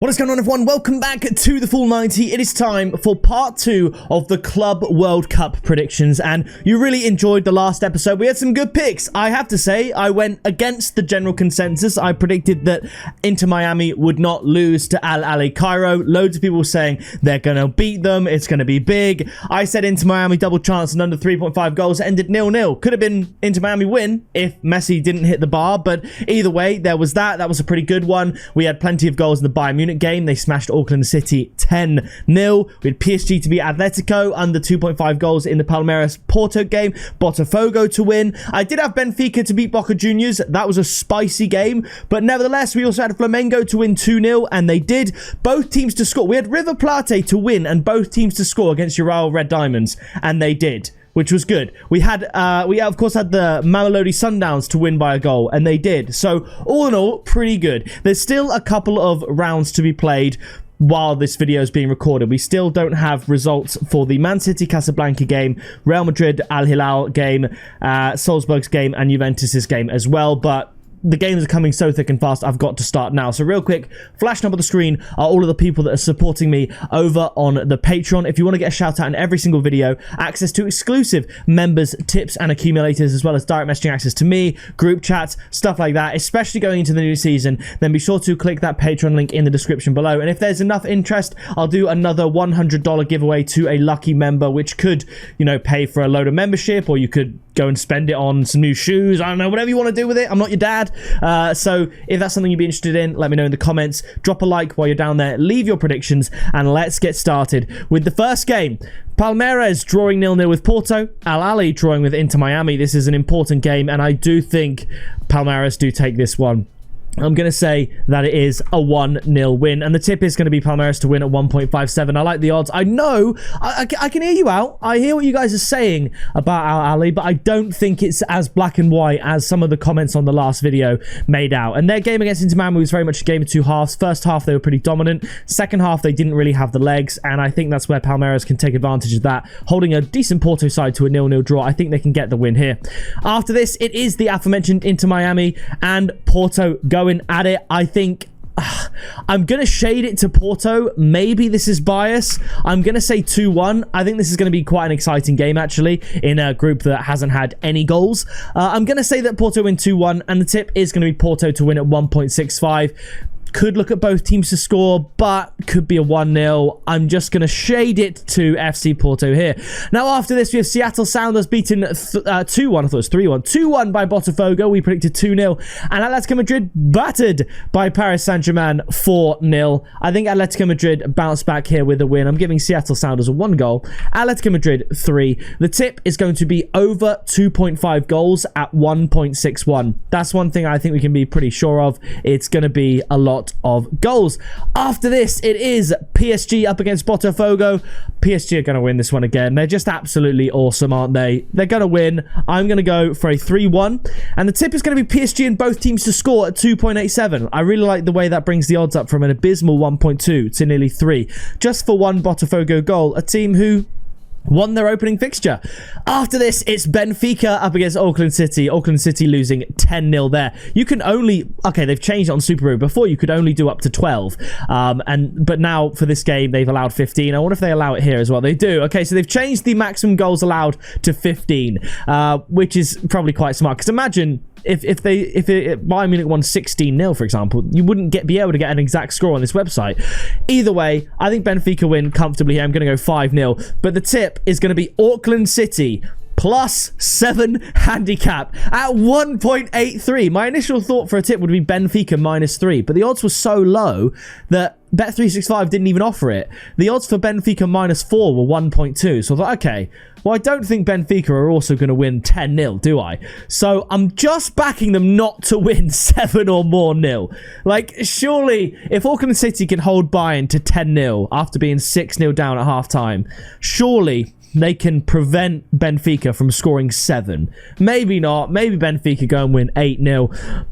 What is going on, everyone? Welcome back to the Full 90. It is time for part 2 of the Club World Cup predictions, and you really enjoyed the last episode. We had some good picks. I have to say, I went against the general consensus. I predicted that Inter Miami would not lose to Ahly Cairo. Loads of people were saying they're going to beat them. It's going to be big. I said Inter Miami double chance and under 3.5 goals. It ended 0-0. Could have been Inter Miami win if Messi didn't hit the bar, but either way, there was that. That was a pretty good one. We had plenty of goals in the Bayern Munich game. They smashed Auckland City 10-0. We had PSG to beat Atletico under 2.5 goals in the Palmeiras Porto game. Botafogo to win. I did have Benfica to beat Boca Juniors. That was a spicy game, but nevertheless, we also had Flamengo to win 2-0, and they did. Both teams to score. We had River Plate to win and both teams to score against Urawa Red Diamonds, and they did, which was good. We of course had the Mamelodi Sundowns to win by a goal, and they did. So all in all, pretty good. There's still a couple of rounds to be played while this video is being recorded. We still don't have results for the Man City Casablanca game, Real Madrid Al Hilal game, Salzburg's game, and Juventus's game as well, but the games are coming so thick and fast, I've got to start now. So real quick, flashing up on the screen are all of the people that are supporting me over on the Patreon. If you want to get a shout out in every single video, access to exclusive members, tips and accumulators, as well as direct messaging access to me, group chats, stuff like that, especially going into the new season, then be sure to click that Patreon link in the description below. And if there's enough interest, I'll do another $100 giveaway to a lucky member, which could, you know, pay for a load of membership, or you could go and spend it on some new shoes. I don't know, whatever you want to do with it. I'm not your dad. So if that's something you'd be interested in, let me know in the comments. Drop a like while you're down there. Leave your predictions, and let's get started with the first game. Palmeiras drawing 0-0 with Porto. Ahly drawing with Inter Miami. This is an important game, and I do think Palmeiras do take this one. I'm going to say that it is a 1-0 win, and the tip is going to be Palmeiras to win at 1.57. I like the odds. I know, I can hear you out. I hear what you guys are saying about Ahly, but I don't think it's as black and white as some of the comments on the last video made out. And their game against Inter Miami was very much a game of two halves. First half, they were pretty dominant. Second half, they didn't really have the legs, and I think that's where Palmeiras can take advantage of that. Holding a decent Porto side to a 0-0 draw, I think they can get the win here. After this, it is the aforementioned Inter Miami and Porto going at it. I think I'm going to shade it to Porto. Maybe this is bias. I'm going to say 2-1. I think this is going to be quite an exciting game, actually, in a group that hasn't had any goals. I'm going to say that Porto win 2-1, and the tip is going to be Porto to win at 1.65. Could look at both teams to score, but could be a 1-0. I'm just going to shade it to FC Porto here. Now, after this, we have Seattle Sounders beaten 2-1. I thought it was 3-1. 2-1 by Botafogo. We predicted 2-0. And Atletico Madrid battered by Paris Saint-Germain 4-0. I think Atletico Madrid bounced back here with a win. I'm giving Seattle Sounders a 1 goal. Atletico Madrid 3. The tip is going to be over 2.5 goals at 1.61. That's one thing I think we can be pretty sure of. It's going to be a lot of goals. After this, it is PSG up against Botafogo. PSG are going to win this one again. They're just absolutely awesome, aren't they? They're going to win. I'm going to go for a 3-1. And the tip is going to be PSG and both teams to score at 2.87. I really like the way that brings the odds up from an abysmal 1.2 to nearly 3. Just for one Botafogo goal. A team who won their opening fixture. After this, it's Benfica up against Auckland City. Auckland City losing 10-0 there. You can only... Okay, they've changed it on Super Rugby. Before, you could only do up to 12. But now, for this game, they've allowed 15. I wonder if they allow it here as well. They do. Okay, so they've changed the maximum goals allowed to 15, which is probably quite smart. Because imagine... If Bayern Munich won 16-0, for example, you wouldn't be able to get an exact score on this website. Either way, I think Benfica win comfortably here. I'm going to go 5-0. But the tip is going to be Auckland City +7 handicap at 1.83. My initial thought for a tip would be Benfica -3, but the odds were so low that Bet365 didn't even offer it. The odds for Benfica -4 were 1.2. So I thought, okay, well, I don't think Benfica are also going to win 10-0, do I? So I'm just backing them not to win 7 or more nil. Like, surely, if Auckland City can hold Bayern to 10-0 after being 6-0 down at half-time, surely they can prevent Benfica from scoring 7. Maybe not. Maybe Benfica go and win 8-0.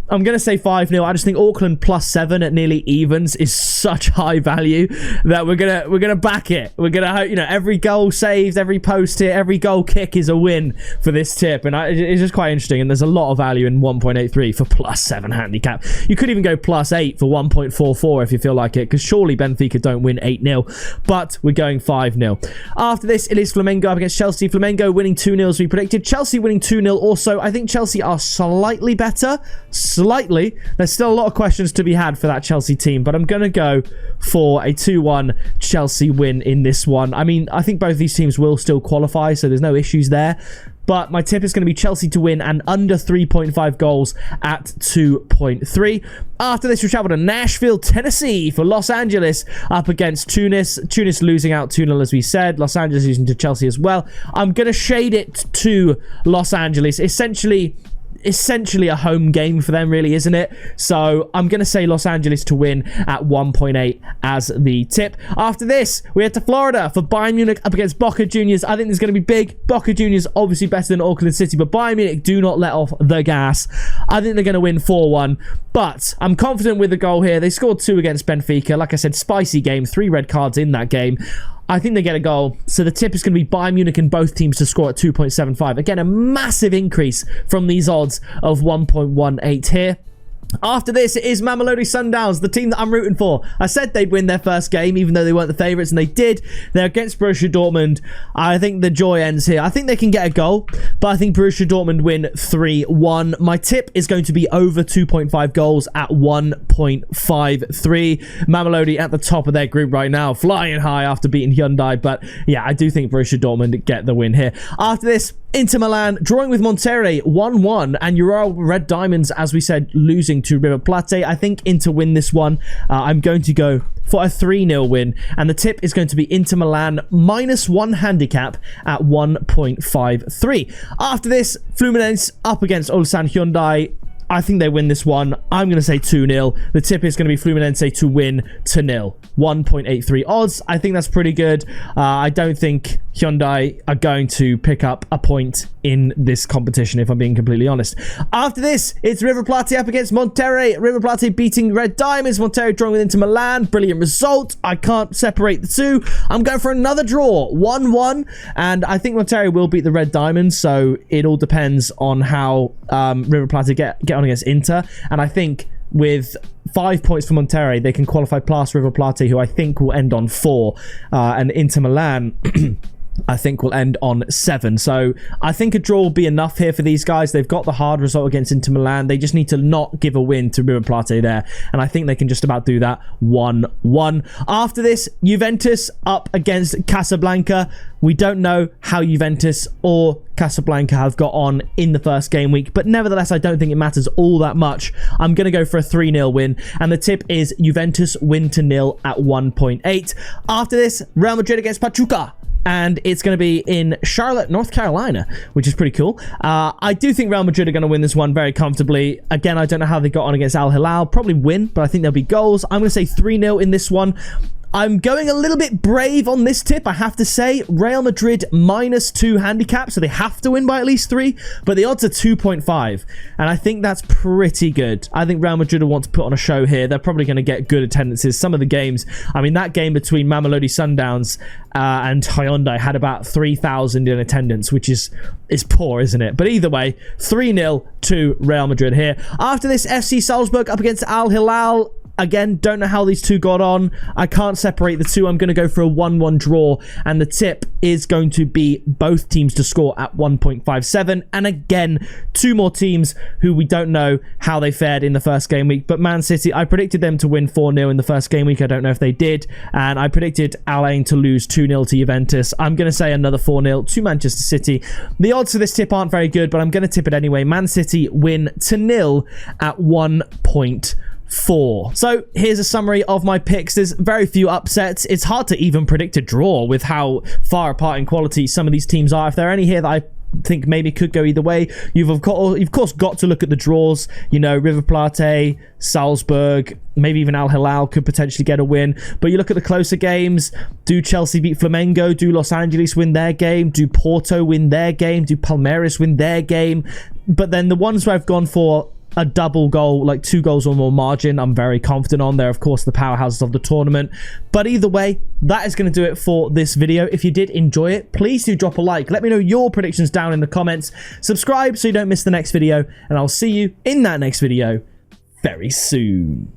I'm going to say 5-0. I just think Auckland +7 at nearly evens is such high value that we're gonna back it. We're gonna hope, every goal saved, every post hit, every goal kick is a win for this tip, and it's just quite interesting. And there's a lot of value in 1.83 for +7 handicap. You could even go +8 for 1.44 if you feel like it, because surely Benfica don't win 8-0, but we're going 5-0. After this, it is Flamengo up against Chelsea. Flamengo winning 2-0 as we predicted. Chelsea winning 2-0 also. I think Chelsea are slightly better. Slightly. There's still a lot of questions to be had for that Chelsea team, but I'm going to go for a 2-1 Chelsea win in this one. I mean, I think both these teams will still qualify, so there's no issues there. But my tip is going to be Chelsea to win and under 3.5 goals at 2.3. After this, we travel to Nashville, Tennessee for Los Angeles up against Tunis. Tunis losing out 2-0 as we said. Los Angeles losing to Chelsea as well. I'm going to shade it to Los Angeles. Essentially a home game for them, really, isn't it? So I'm going to say Los Angeles to win at 1.8 as the tip. After this, we head to Florida for Bayern Munich up against Boca Juniors. I think this is going to be big. Boca Juniors obviously better than Auckland City, but Bayern Munich do not let off the gas. I think they're going to win 4-1, but I'm confident with the goal here. They scored 2 against Benfica. Like I said, spicy game, 3 red cards in that game. I think they get a goal. So the tip is going to be Bayern Munich and both teams to score at 2.75. Again, a massive increase from these odds of 1.18 here. After this, it is Mamelodi Sundowns, the team that I'm rooting for. I said they'd win their first game, even though they weren't the favourites, and they did. They're against Borussia Dortmund. I think the joy ends here. I think they can get a goal, but I think Borussia Dortmund win 3-1. My tip is going to be over 2.5 goals at 1.53. Mamelodi at the top of their group right now, flying high after beating Hyundai, but yeah, I do think Borussia Dortmund get the win here. After this, Inter Milan drawing with Monterrey 1-1, and Urawa Red Diamonds, as we said, losing to River Plate. I think Inter win this one. I'm going to go for a 3-0 win, and the tip is going to be Inter Milan -1 handicap at 1.53. After this, Fluminense up against Ulsan Hyundai. I think they win this one. I'm going to say 2-0. The tip is going to be Fluminense to win 2-0. 1.83 odds. I think that's pretty good. I don't think Hyundai are going to pick up a point in this competition, if I'm being completely honest. After this, it's River Plate up against Monterrey. River Plate beating Red Diamonds. Monterrey drawing with Inter Milan. Brilliant result. I can't separate the two. I'm going for another draw. 1-1. And I think Monterrey will beat the Red Diamonds. So it all depends on how River Plate get on against Inter. And I think with 5 points for Monterrey, they can qualify past River Plate, who I think will end on 4. And Inter Milan... I think will end on 7. So I think a draw will be enough here for these guys. They've got the hard result against Inter Milan. They just need to not give a win to River Plate there. And I think they can just about do that. 1-1. After this, Juventus up against Casablanca. We don't know how Juventus or Casablanca have got on in the first game week, but nevertheless, I don't think it matters all that much. I'm going to go for a 3-0 win, and the tip is Juventus win to 0 at 1.8. After this, Real Madrid against Pachuca. And it's going to be in Charlotte, North Carolina, which is pretty cool. I do think Real Madrid are going to win this one very comfortably. Again, I don't know how they got on against Al Hilal. Probably win, but I think there'll be goals. I'm going to say 3-0 in this one. I'm going a little bit brave on this tip, I have to say. Real Madrid -2 handicap, so they have to win by at least 3, but the odds are 2.5, and I think that's pretty good. I think Real Madrid will want to put on a show here. They're probably going to get good attendances. Some of the games, I mean, that game between Mamelodi Sundowns and Hyundai had about 3,000 in attendance, which is poor, isn't it? But either way, 3-0 to Real Madrid here. After this, FC Salzburg up against Al Hilal. Again, don't know how these two got on. I can't separate the two. I'm going to go for a 1-1 draw. And the tip is going to be both teams to score at 1.57. And again, 2 more teams who we don't know how they fared in the first game week. But Man City, I predicted them to win 4-0 in the first game week. I don't know if they did. And I predicted Ain to lose 2-0 to Juventus. I'm going to say another 4-0 to Manchester City. The odds for this tip aren't very good, but I'm going to tip it anyway. Man City win 2-0 at 1.4. So here's a summary of my picks. There's very few upsets. It's hard to even predict a draw with how far apart in quality some of these teams are. If there are any here that I think maybe could go either way, you've of course got to look at the draws. You know, River Plate, Salzburg, maybe even Al Hilal could potentially get a win. But you look at the closer games. Do Chelsea beat Flamengo? Do Los Angeles win their game? Do Porto win their game? Do Palmeiras win their game? But then the ones where I've gone for a double goal, like 2 goals or more margin, I'm very confident on. They're, of course, the powerhouses of the tournament. But either way, that is going to do it for this video. If you did enjoy it, please do drop a like. Let me know your predictions down in the comments. Subscribe so you don't miss the next video. And I'll see you in that next video very soon.